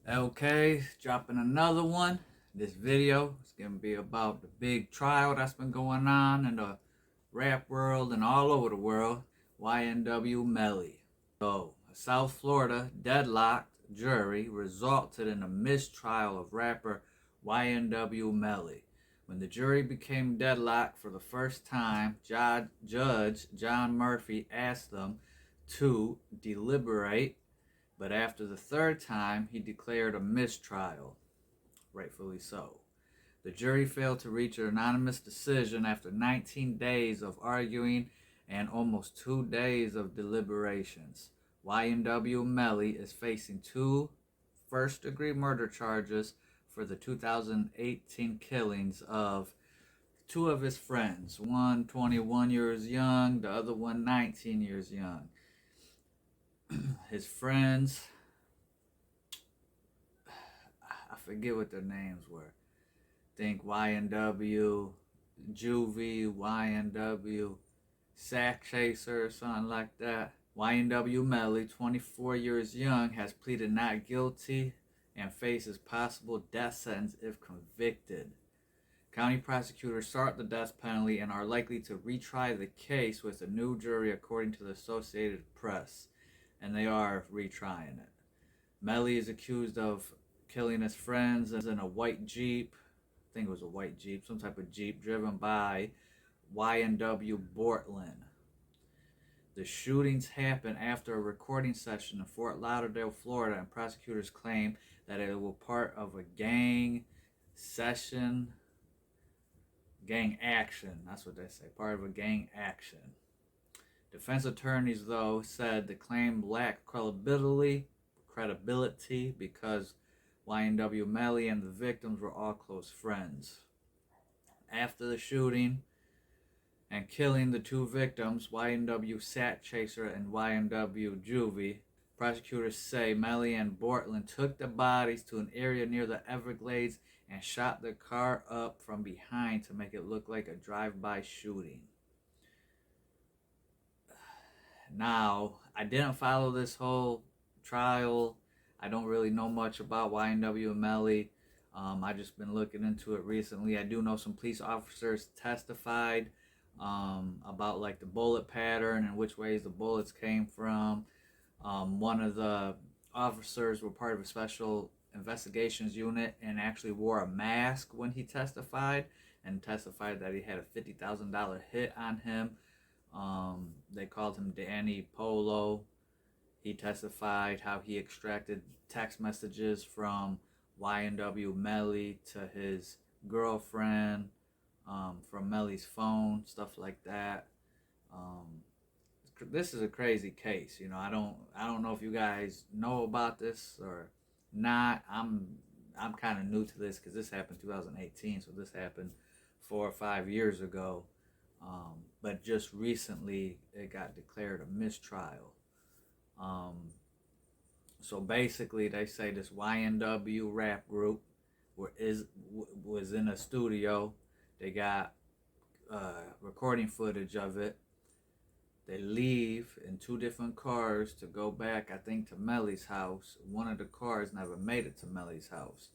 Okay, dropping another one. This video is going to be about the big trial that's been going on in the rap world and all over the world. YNW Melly. So, a South Florida deadlocked jury resulted in a mistrial of rapper YNW Melly. When the jury became deadlocked for the first time, Judge John Murphy asked them to deliberate, but after the third time, he declared a mistrial, rightfully so. The jury failed to reach an unanimous decision after 19 days of arguing and almost 2 days of deliberations. YNW Melly is facing 2 first-degree murder charges for the 2018 killings of 2 of his friends, one 21 years young, the other one 19 years young. His friends, I forget what their names were. Think YNW, Juvie, YNW, Sack Chaser, or something like that. YNW Melly, 24 years young, has pleaded not guilty and faces possible death sentence if convicted. County prosecutors sought the death penalty and are likely to retry the case with a new jury, according to the Associated Press, and they are retrying it. Melly is accused of killing his friends in a white Jeep. I think it was a white Jeep, some type of Jeep driven by YNW Bortlen. The shootings happened after a recording session in Fort Lauderdale, Florida, and prosecutors claim that it was part of a gang action. That's what they say, part of a gang action. Defense attorneys, though, said the claim lacked credibility because YNW Melly and the victims were all close friends. After the shooting and killing the 2 victims, YNW Sack Chaser and YNW Juvie, prosecutors say Melly and Bortlen took the bodies to an area near the Everglades and shot the car up from behind to make it look like a drive-by shooting. Now, I didn't follow this whole trial. I don't really know much about YNW Melly. I just been looking into it recently. I do know some police officers testified about like the bullet pattern and which ways the bullets came from. One of the officers were part of a special investigations unit and actually wore a mask when he testified, and testified that he had a $50,000 hit on him. They called him Danny Polo. He testified how he extracted text messages from YNW Melly to his girlfriend from Melly's phone, stuff like that. This is a crazy case. You know, I don't know if you guys know about this or not. I'm kind of new to this because this happened 2018, so this happened 4 or 5 years ago. But just recently, it got declared a mistrial. So basically, they say this YNW rap group was in a studio. They got recording footage of it. They leave in 2 different cars to go back, I think, to Melly's house. One of the cars never made it to Melly's house.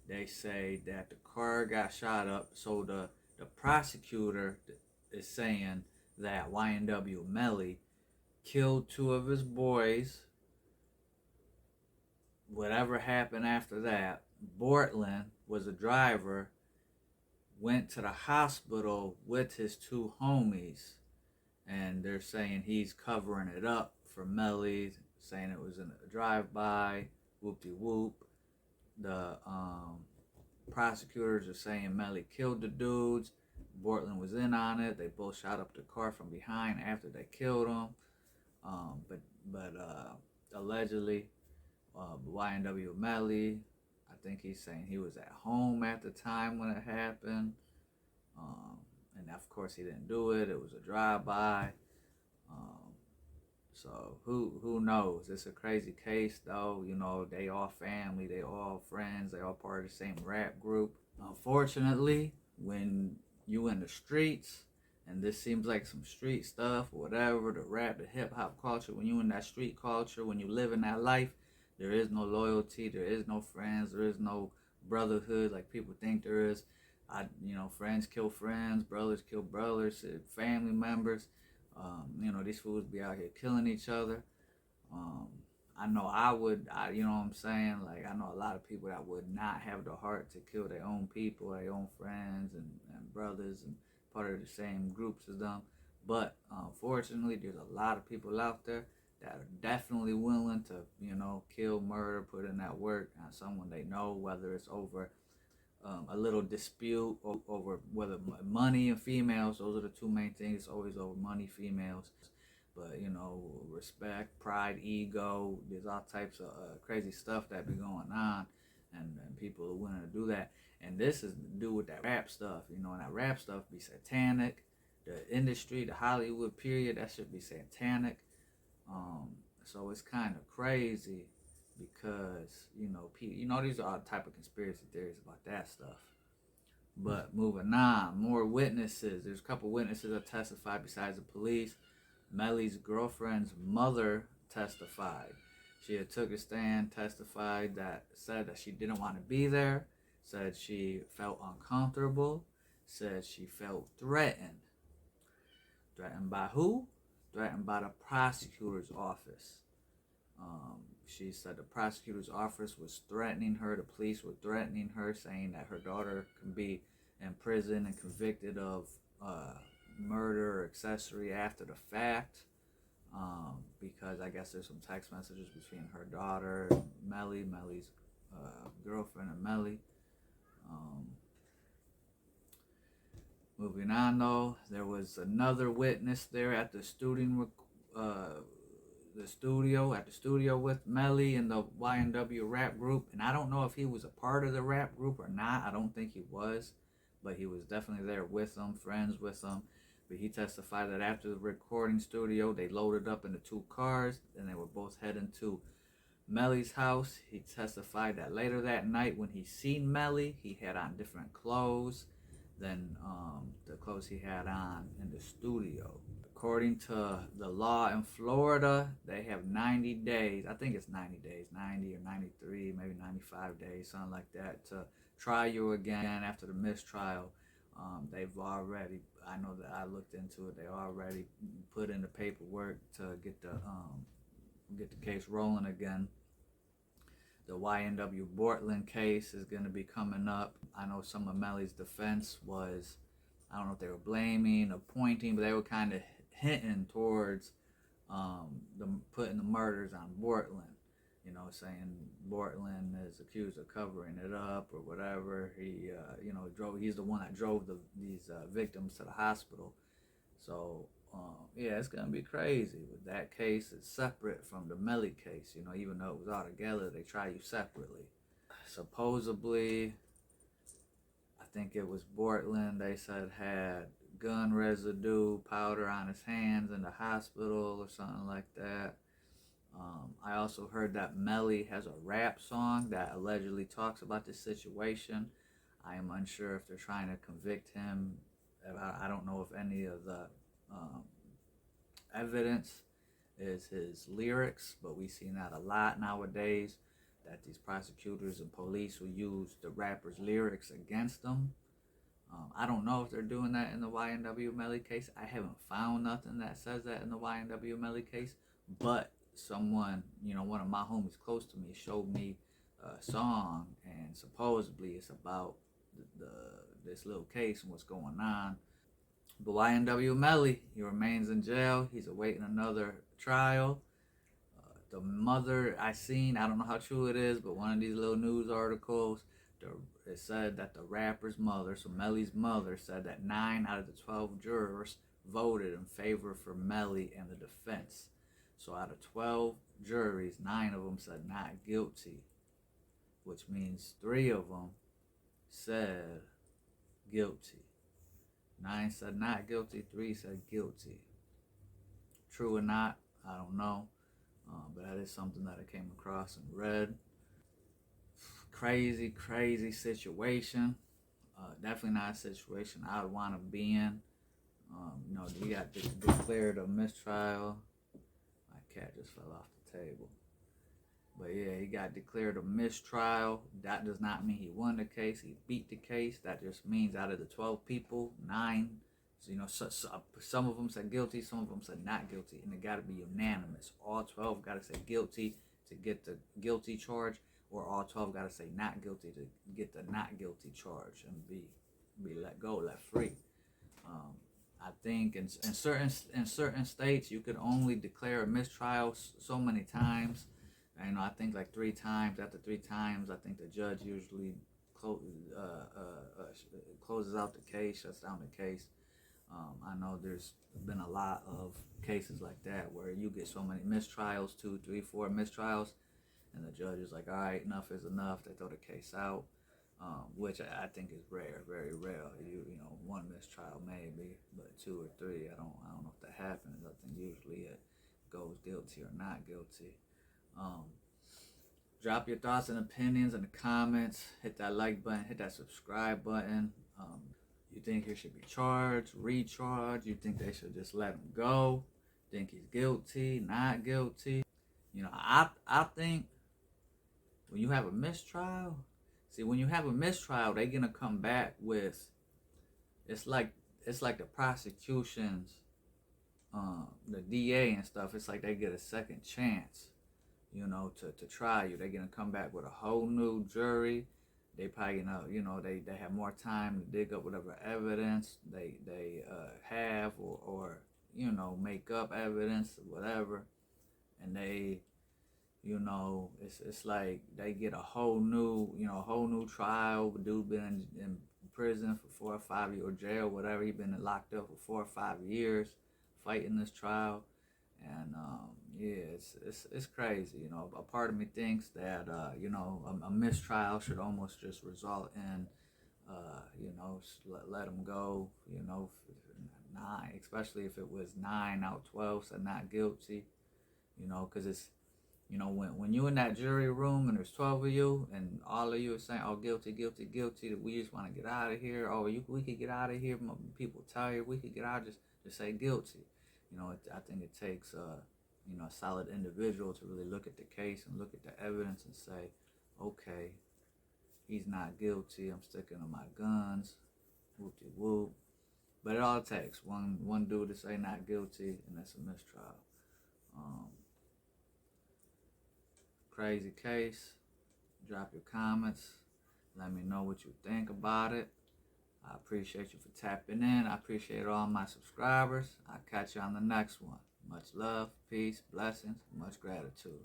They say that the car got shot up, so the prosecutor is saying that YNW Melly killed 2 of his boys. Whatever happened after that, Bortlen was a driver, went to the hospital with his 2 homies, and they're saying he's covering it up for Melly, saying it was in a drive-by, whoop-de-whoop. The prosecutors are saying Melly killed the dudes. Bortlen was in on it. They both shot up the car from behind after they killed him. But allegedly, YNW Melly, I think he's saying he was at home at the time when it happened. And of course he didn't do it. It was a drive-by. So who knows? It's a crazy case, though. You know, they all family, they all friends, they all part of the same rap group. Unfortunately, when you in the streets, and this seems like some street stuff or whatever, the rap, the hip hop culture, when you in that street culture, when you live in that life, There is no loyalty. There is no friends. There is no brotherhood like people think there is. Friends kill friends, brothers kill brothers, family members. These fools be out here killing each other. I know you know what I'm saying? Like, I know a lot of people that would not have the heart to kill their own people, their own friends and brothers and part of the same groups as them. But unfortunately, there's a lot of people out there that are definitely willing to, kill, murder, put in that work on someone they know, whether it's over a little dispute over whether money and females. Those are the two main things. It's always over money, females. But, respect, pride, ego, there's all types of crazy stuff that be going on, and people are willing to do that. And this is to do with that rap stuff, and that rap stuff be satanic. The industry, the Hollywood period, that should be satanic. So it's kind of crazy because, these are all type of conspiracy theories about that stuff. But moving on, more witnesses. There's a couple witnesses that testified besides the police. Melly's girlfriend's mother testified. She had took a stand, said that she didn't want to be there, said she felt uncomfortable, said she felt threatened. Threatened by who? Threatened by the prosecutor's office. She said the prosecutor's office was threatening her, the police were threatening her, saying that her daughter can be in prison and convicted of murder or accessory after the fact, because I guess there's some text messages between her daughter and Melly's girlfriend and Melly. Moving on though, there was another witness there at the studio with Melly and the YNW rap group, and I don't know if he was a part of the rap group or not. I don't think he was, but he was definitely there with them, friends with them. But he testified that after the recording studio, they loaded up into two cars and they were both heading to Melly's house. He testified that later that night when he seen Melly, he had on different clothes than the clothes he had on in the studio. According to the law in Florida, they have 90 days. I think it's 90 days, 90 or 93, maybe 95 days, something like that, to try you again after the mistrial. They've already, I know that I looked into it, they already put in the paperwork to get the case rolling again. The YNW Bortlen case is going to be coming up. I know some of Melly's defense was, I don't know if they were blaming or pointing, but they were kind of hinting towards putting the murders on Bortlen. Saying Bortlen is accused of covering it up or whatever. He's the one that drove these victims to the hospital. So, it's going to be crazy. But that case is separate from the Melly case. Even though it was all together, they try you separately. Supposedly, I think it was Bortlen, they said had gun residue, powder on his hands in the hospital or something like that. I also heard that Melly has a rap song that allegedly talks about this situation. I am unsure if they're trying to convict him. I don't know if any of the evidence is his lyrics, but we see that a lot nowadays, that these prosecutors and police will use the rapper's lyrics against them. I don't know if they're doing that in the YNW Melly case. I haven't found nothing that says that in the YNW Melly case, but someone, one of my homies close to me showed me a song, and supposedly it's about this little case and what's going on. But YNW Melly, he remains in jail. He's awaiting another trial. The mother I seen, I don't know how true it is, but one of these little news articles, it said that the rapper's mother, so Melly's mother, said that 9 out of the 12 jurors voted in favor for Melly and the defense. So out of 12 juries, 9 of them said not guilty, which means 3 of them said guilty. 9 said not guilty, 3 said guilty. True or not, I don't know, but that is something that I came across and read. Crazy situation. Definitely not a situation I would want to be in. We got declared a mistrial. My cat just fell off the table. But yeah, he got declared a mistrial. That does not mean he won the case. He beat the case. That just means out of the 12 people, 9, some of them said guilty, some of them said not guilty, and it got to be unanimous. All 12 got to say guilty to get the guilty charge, or all 12 got to say not guilty to get the not guilty charge and be let go, let free. I think in certain states you could only declare a mistrial so many times. I think like 3 times. After 3 times, I think the judge usually closes out the case, shuts down the case. I know there's been a lot of cases like that where you get so many mistrials, 2, 3, 4 mistrials, and the judge is like, all right, enough is enough. They throw the case out, which I think is rare, very rare. You know, 1 mistrial maybe, but 2 or 3, I don't know if that happens. I think usually it goes guilty or not guilty. Drop your thoughts and opinions in the comments. Hit that like button. Hit that subscribe button. You think he should be charged, recharged? You think they should just let him go? Think he's guilty, not guilty? You know, I think when you have a mistrial, when you have a mistrial, they're gonna come back with, it's like the prosecution's, the DA and stuff. It's like they get a second chance, you know, to try you. They're gonna come back with a whole new jury. They probably, they have more time to dig up whatever evidence they have, or make up evidence, whatever, and they, it's like they get a whole new trial. Dude been in prison for 4 or 5 years, or jail, whatever. He been locked up for 4 or 5 years fighting this trial. And yeah, it's crazy. You know, a part of me thinks that a mistrial should almost just result in let them go. 9, especially if it was 9 out of 12 said not guilty. Because it's when you in that jury room and there's 12 of you and all of you are saying, oh, guilty, guilty, guilty, that we just want to get out of here. Oh, we could get out of here. People tired. We could get out. Just say guilty. I think it takes a solid individual to really look at the case and look at the evidence and say, okay, he's not guilty. I'm sticking to my guns. Whoop-de-whoop. But it all takes one dude to say not guilty, and that's a mistrial. Crazy case. Drop your comments. Let me know what you think about it. I appreciate you for tapping in. I appreciate all my subscribers. I'll catch you on the next one. Much love, peace, blessings, much gratitude.